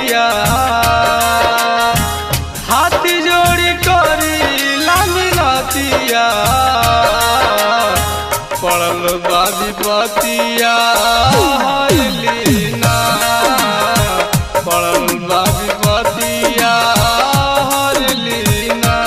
रतिया हाथी जोड़ी करी लामी रतिया पड़ल बा विपतिया हरलीना पड़ल बा विपतिया हरलीना।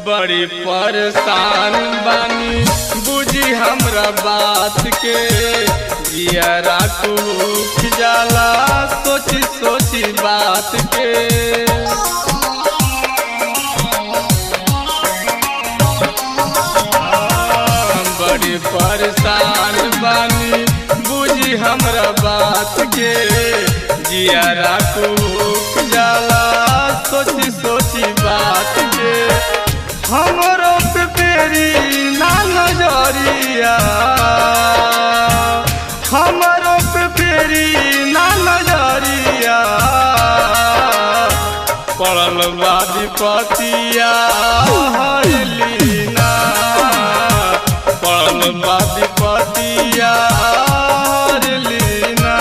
बड़ी परेशान बानी बुझी हमरा बात के जियरा टूट जाला सोची सोची बात के। बड़ी परेशान बानी बुझी हमरा बात के जियरा टूट जाला सोची सोची बात के। हमरो पे पेरी ना नजरिया हमरो पे पेरी ना नजरिया पड़ल बा विपतिया हरलीना पड़ल बा विपतिया हरलीना।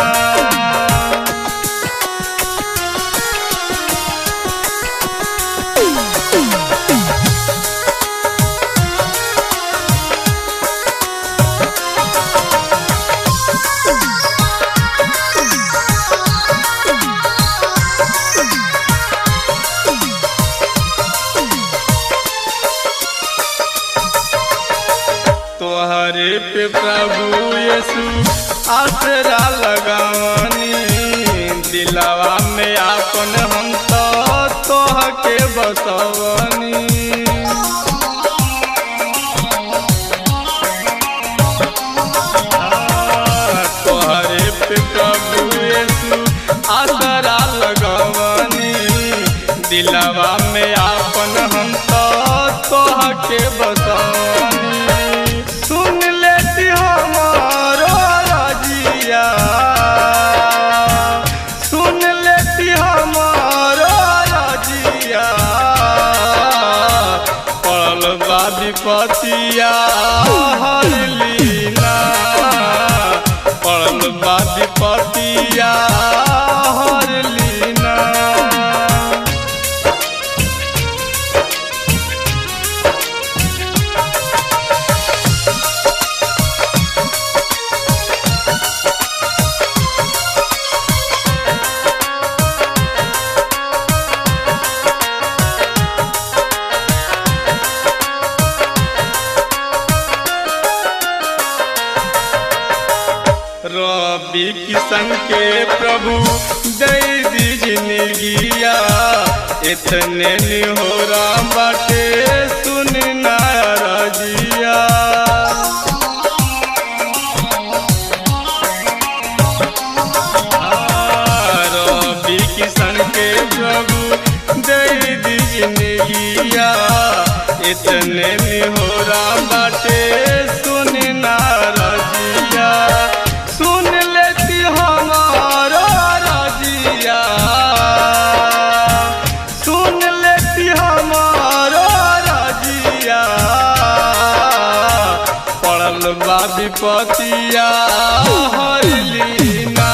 तोहरे पे प्रभु यीशु आसरा लगावनी दिलवा में आपन हम तो तोह के बसवनी। तोहरे पे प्रभु यीशु आसरा लगावनी दिलवा में आपन हम तो तोह के बसवनी। सुन लेती हमारो रजिया सुन लेती हमारो रजिया पड़ल बा विपतिया हरलीना पड़ल बा विपतिया हरलीना। रवि किशन के प्रभु दे दी जिंदगिया इतने निहोरा बाटे सुन ना रजिया। रवि किशन के प्रभु दे दी जिंदगिया इतने निहोरा बाटे सुन ना रजिया। सुन लेती हमारो रजिया सुन लेती हमारो रजिया पड़ल बा विपतिया हरलीना।